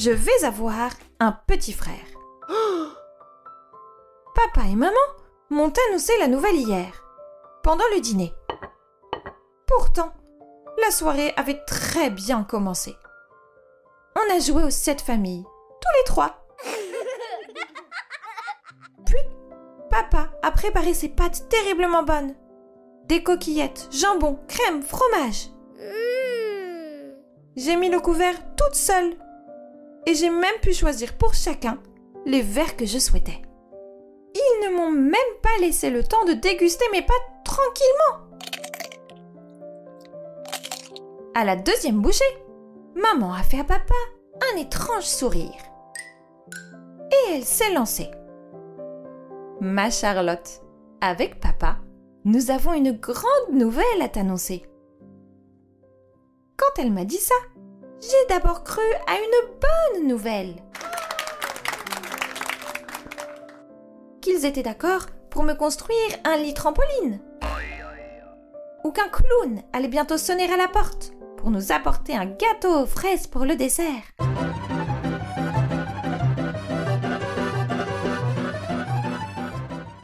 je vais avoir un petit frère. Papa et maman m'ont annoncé la nouvelle hier, pendant le dîner. Pourtant, la soirée avait très bien commencé. On a joué aux 7 familles, tous les 3. Puis, papa a préparé ses pâtes terriblement bonnes. Des coquillettes, jambon, crème, fromage. J'ai mis le couvert toute seule. Et j'ai même pu choisir pour chacun les verres que je souhaitais. Ils ne m'ont même pas laissé le temps de déguster mes pâtes tranquillement. À la 2e bouchée, maman a fait à papa un étrange sourire. Et elle s'est lancée. Ma Charlotte, avec papa, nous avons une grande nouvelle à t'annoncer. Quand elle m'a dit ça, j'ai d'abord cru à une bonne nouvelle. Qu'ils étaient d'accord pour me construire un lit trampoline. Ou qu'un clown allait bientôt sonner à la porte pour nous apporter un gâteau aux fraises pour le dessert.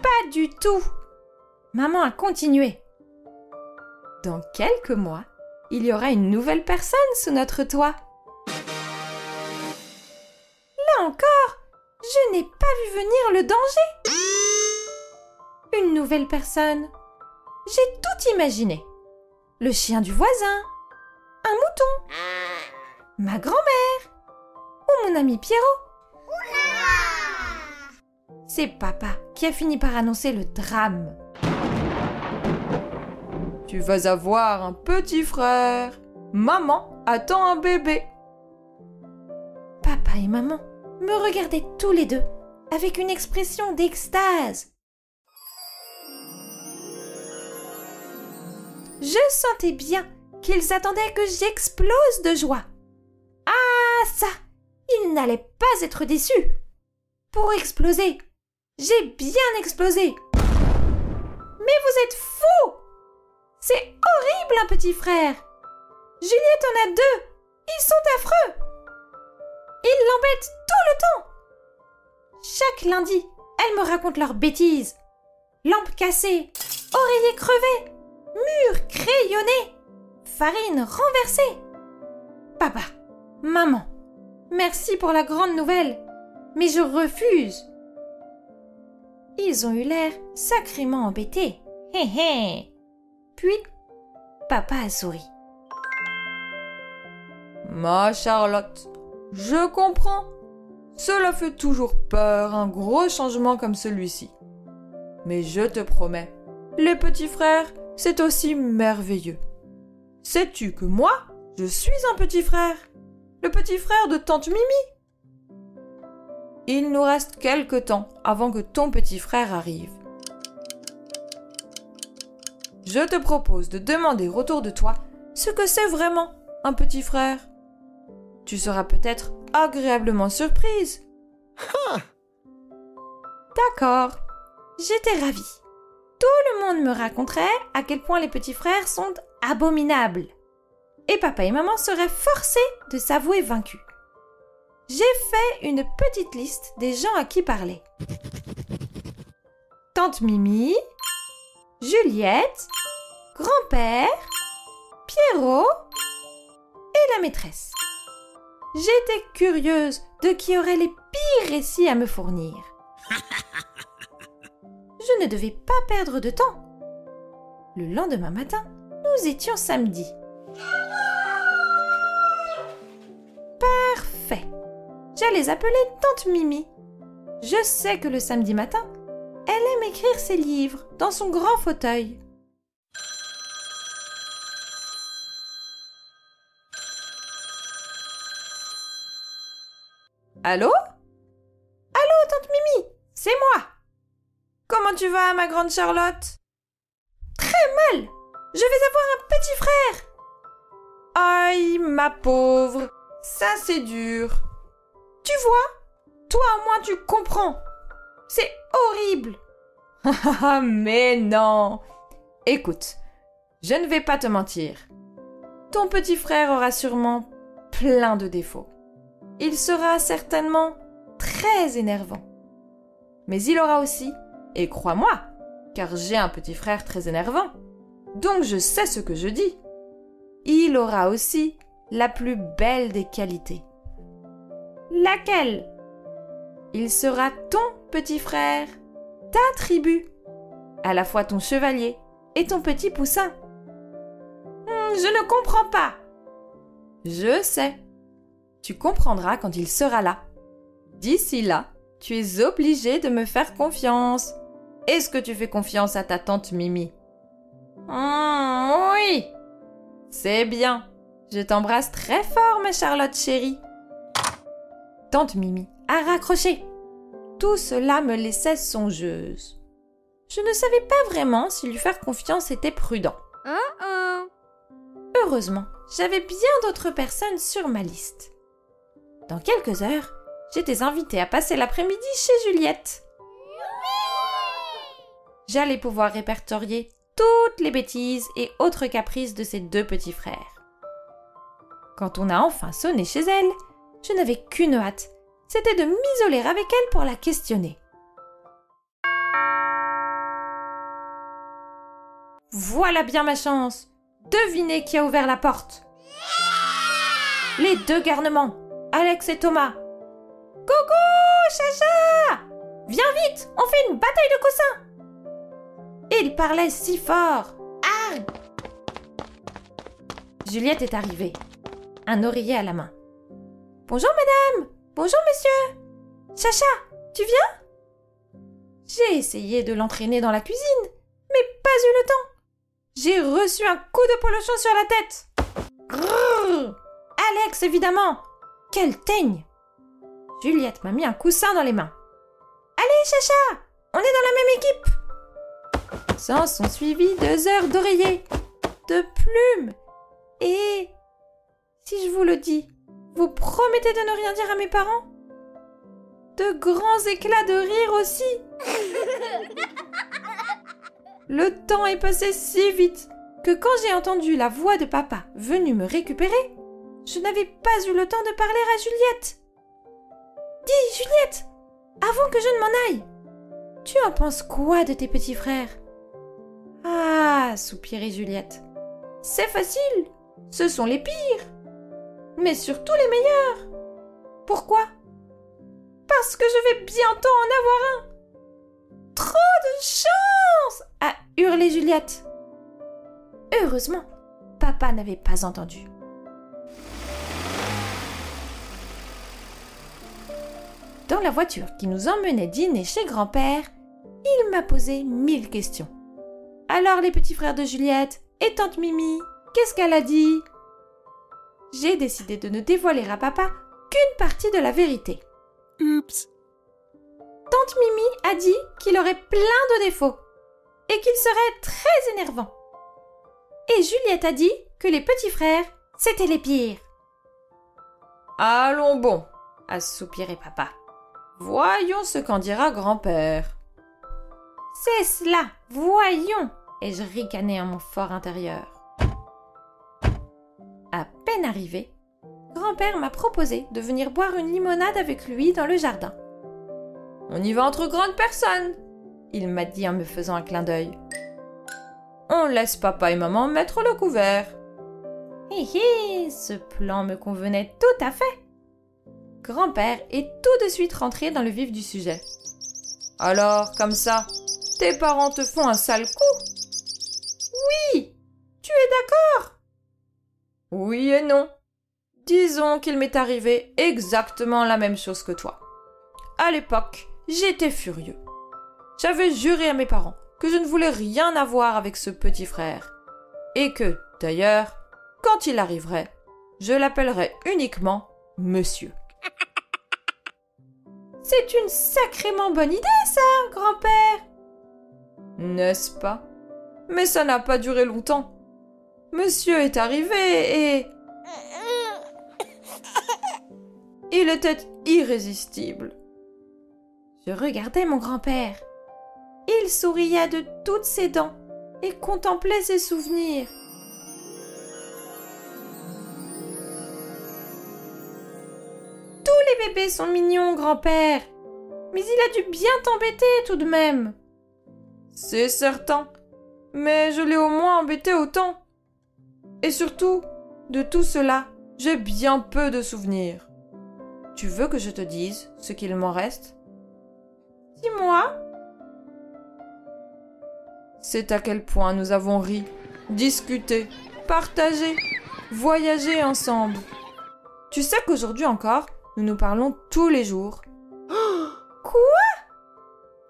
Pas du tout. Maman a continué. Dans quelques mois, il y aura une nouvelle personne sous notre toit. Là encore, je n'ai pas vu venir le danger. Une nouvelle personne. J'ai tout imaginé. Le chien du voisin, un mouton, ma grand-mère ou mon ami Pierrot. C'est papa qui a fini par annoncer le drame. Tu vas avoir un petit frère. Maman attend un bébé. Papa et maman me regardaient tous les deux avec une expression d'extase. Je sentais bien qu'ils attendaient que j'explose de joie. Ah ça, ils n'allaient pas être déçus. Pour exploser, j'ai bien explosé. Mais vous êtes fous! C'est horrible un petit frère. Juliette en a 2. Ils sont affreux. Ils l'embêtent tout le temps. Chaque lundi, elles me racontent leurs bêtises. Lampe cassée, oreiller crevé, mur crayonné, farine renversée. Papa, maman, merci pour la grande nouvelle, mais je refuse. Ils ont eu l'air sacrément embêtés. Hé hé. Puis, papa a souri. Ma Charlotte, je comprends. Cela fait toujours peur, un gros changement comme celui-ci. Mais je te promets, les petits frères, c'est aussi merveilleux. Sais-tu que moi, je suis un petit frère, le petit frère de tante Mimi. Il nous reste quelque temps avant que ton petit frère arrive. Je te propose de demander autour de toi ce que c'est vraiment un petit frère. Tu seras peut-être agréablement surprise. D'accord, j'étais ravie. Tout le monde me raconterait à quel point les petits frères sont abominables. Et papa et maman seraient forcés de s'avouer vaincus. J'ai fait une petite liste des gens à qui parler. Tante Mimi, Juliette, grand-père, Pierrot et la maîtresse. J'étais curieuse de qui aurait les pires récits à me fournir. Je ne devais pas perdre de temps. Le lendemain matin, nous étions samedi. Parfait. J'allais appeler tante Mimi. Je sais que le samedi matin, elle aime écrire ses livres dans son grand fauteuil. Allô? Allô, tante Mimi, c'est moi. Comment tu vas, ma grande Charlotte? Très mal. Je vais avoir un petit frère. Aïe, ma pauvre, ça c'est dur. Tu vois? Toi au moins tu comprends. C'est horrible. Mais non. Écoute, je ne vais pas te mentir. Ton petit frère aura sûrement plein de défauts. Il sera certainement très énervant. Mais il aura aussi, et crois-moi, car j'ai un petit frère très énervant, donc je sais ce que je dis, il aura aussi la plus belle des qualités. Laquelle? Il sera ton petit frère, ta tribu, à la fois ton chevalier et ton petit poussin. Je ne comprends pas. Je sais. Tu comprendras quand il sera là. D'ici là, tu es obligé de me faire confiance. Est-ce que tu fais confiance à ta tante Mimi? Oui. C'est bien. Je t'embrasse très fort, ma Charlotte chérie. Tante Mimi a raccroché. Tout cela me laissait songeuse. Je ne savais pas vraiment si lui faire confiance était prudent. Heureusement, j'avais bien d'autres personnes sur ma liste. Dans quelques heures, j'étais invitée à passer l'après-midi chez Juliette. J'allais pouvoir répertorier toutes les bêtises et autres caprices de ses deux petits frères. Quand on a enfin sonné chez elle, je n'avais qu'une hâte, c'était de m'isoler avec elle pour la questionner. Voilà bien ma chance! Devinez qui a ouvert la porte. Les deux garnements, Alex et Thomas. Coucou, Chacha! Viens vite, on fait une bataille de coussins! Ils parlaient si fort. Arrgh! Juliette est arrivée, un oreiller à la main. Bonjour madame, bonjour monsieur. Chacha, tu viens? J'ai essayé de l'entraîner dans la cuisine, mais pas eu le temps. J'ai reçu un coup de polochon sur la tête. Grrr! Alex, évidemment. Quelle teigne! Juliette m'a mis un coussin dans les mains. Allez, Chacha, on est dans la même équipe. S'en sont suivies 2 heures d'oreiller, de plumes. Et si je vous le dis, vous promettez de ne rien dire à mes parents? De grands éclats de rire aussi. Le temps est passé si vite que quand j'ai entendu la voix de papa venu me récupérer, je n'avais pas eu le temps de parler à Juliette. Dis, Juliette, avant que je ne m'en aille, tu en penses quoi de tes petits frères? Ah, soupirait Juliette, c'est facile, ce sont les pires, mais surtout les meilleurs. Pourquoi? Parce que je vais bientôt en avoir un. Trop de chance! A hurlé Juliette. Heureusement, papa n'avait pas entendu. Dans la voiture qui nous emmenait dîner chez grand-père, il m'a posé 1000 questions. Alors les petits frères de Juliette et tante Mimi, qu'est-ce qu'elle a dit? J'ai décidé de ne dévoiler à papa qu'une partie de la vérité. Oups. Tante Mimi a dit qu'il aurait plein de défauts et qu'il serait très énervant. Et Juliette a dit que les petits frères, c'étaient les pires. Allons bon, a soupiré papa. Voyons ce qu'en dira grand-père. C'est cela, voyons, ai-je ricané en mon fort intérieur. À peine arrivé, grand-père m'a proposé de venir boire une limonade avec lui dans le jardin. On y va entre grandes personnes, il m'a dit en me faisant un clin d'œil. On laisse papa et maman mettre le couvert. Hé hé, ce plan me convenait tout à fait. Grand-père est tout de suite rentré dans le vif du sujet. Alors, comme ça, tes parents te font un sale coup? Oui, tu es d'accord? Oui et non. Disons qu'il m'est arrivé exactement la même chose que toi. À l'époque, j'étais furieux. J'avais juré à mes parents que je ne voulais rien avoir avec ce petit frère. Et que, d'ailleurs, quand il arriverait, je l'appellerais uniquement Monsieur. C'est une sacrément bonne idée, ça, grand-père. N'est-ce pas? Mais ça n'a pas duré longtemps. Monsieur est arrivé et... il était irrésistible. Je regardais mon grand-père. Il souriait de toutes ses dents et contemplait ses souvenirs. Tout les bébés sont mignons, grand-père. Mais il a dû bien t'embêter tout de même. C'est certain. Mais je l'ai au moins embêté autant. Et surtout, de tout cela, j'ai bien peu de souvenirs. Tu veux que je te dise ce qu'il m'en reste? Dis-moi. C'est à quel point nous avons ri, discuté, partagé, voyagé ensemble. Tu sais qu'aujourd'hui encore, nous nous parlons tous les jours. Oh, quoi?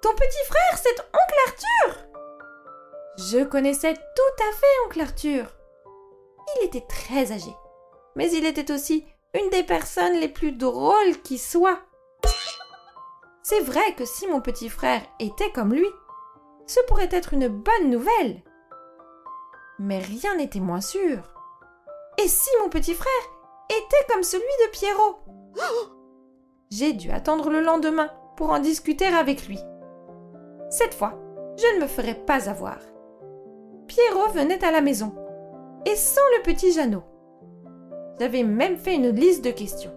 Ton petit frère, c'est oncle Arthur? Je connaissais tout à fait oncle Arthur. Il était très âgé, mais il était aussi une des personnes les plus drôles qui soient. C'est vrai que si mon petit frère était comme lui, ce pourrait être une bonne nouvelle. Mais rien n'était moins sûr. Et si mon petit frère était comme celui de Pierrot? J'ai dû attendre le lendemain pour en discuter avec lui. Cette fois, je ne me ferai pas avoir. Pierrot venait à la maison, et sans le petit Jeannot. J'avais même fait une liste de questions.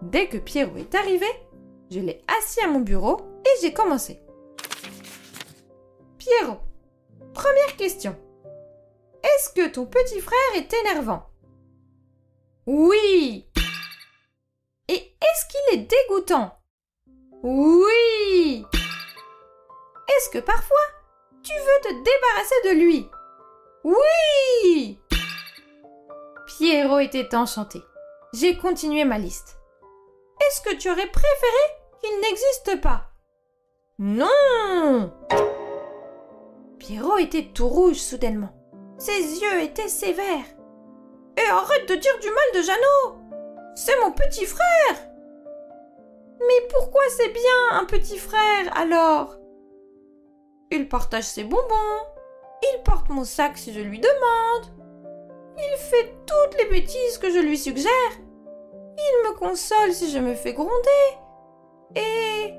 Dès que Pierrot est arrivé, je l'ai assis à mon bureau et j'ai commencé. Pierrot, première question. Est-ce que ton petit frère est énervant? Oui. Et est-ce qu'il est dégoûtant? Oui. Est-ce que parfois, tu veux te débarrasser de lui? Oui. Pierrot était enchanté. J'ai continué ma liste. Est-ce que tu aurais préféré qu'il n'existe pas? Non. Pierrot était tout rouge soudainement. Ses yeux étaient sévères. Et arrête de dire du mal de Jeannot! C'est mon petit frère! Mais pourquoi c'est bien un petit frère alors? Il partage ses bonbons, il porte mon sac si je lui demande, il fait toutes les bêtises que je lui suggère, il me console si je me fais gronder, et...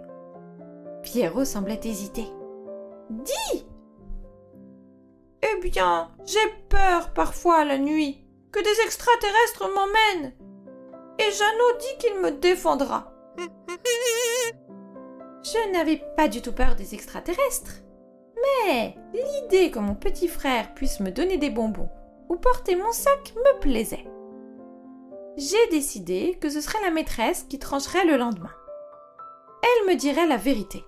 Pierrot semblait hésiter. Dis! Eh bien, j'ai peur parfois la nuit que des extraterrestres m'emmènent. Et Jeannot dit qu'il me défendra. Je n'avais pas du tout peur des extraterrestres. Mais l'idée que mon petit frère puisse me donner des bonbons ou porter mon sac me plaisait. J'ai décidé que ce serait la maîtresse qui trancherait le lendemain. Elle me dirait la vérité.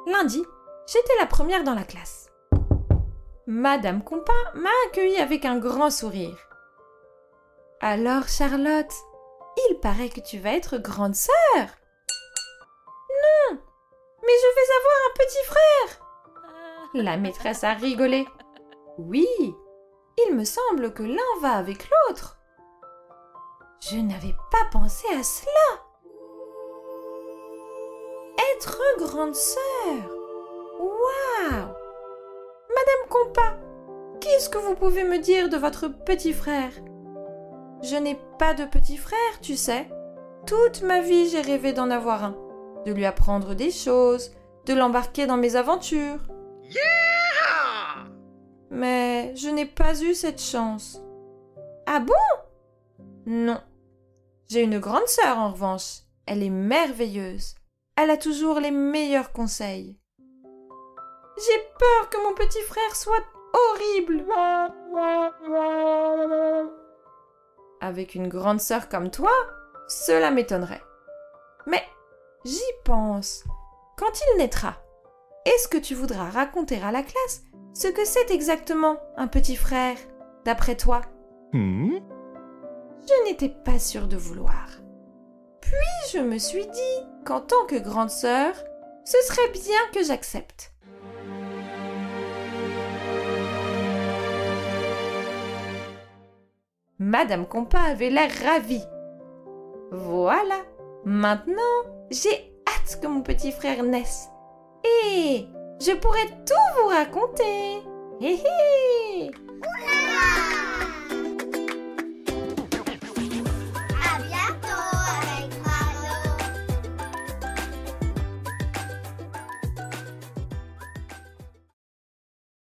Lundi, j'étais la première dans la classe. Madame Compas m'a accueillie avec un grand sourire. « Alors, Charlotte, il paraît que tu vas être grande sœur. »« Non, mais je vais avoir un petit frère. » La maîtresse a rigolé. « Oui, il me semble que l'un va avec l'autre. » Je n'avais pas pensé à cela. Être grande sœur. Waouh! Madame Compas, qu'est-ce que vous pouvez me dire de votre petit frère? Je n'ai pas de petit frère, tu sais. Toute ma vie, j'ai rêvé d'en avoir un, de lui apprendre des choses, de l'embarquer dans mes aventures. Yeah! Mais je n'ai pas eu cette chance. Ah bon? Non. J'ai une grande sœur en revanche. Elle est merveilleuse. Elle a toujours les meilleurs conseils. J'ai peur que mon petit frère soit horrible. Avec une grande sœur comme toi, cela m'étonnerait. Mais j'y pense. Quand il naîtra, est-ce que tu voudras raconter à la classe ce que c'est exactement un petit frère, d'après toi? Je n'étais pas sûre de vouloir. Puis je me suis dit qu'en tant que grande sœur, ce serait bien que j'accepte. Madame Compas avait l'air ravie. Voilà, maintenant, j'ai hâte que mon petit frère naisse. Et je pourrai tout vous raconter. Hé hé!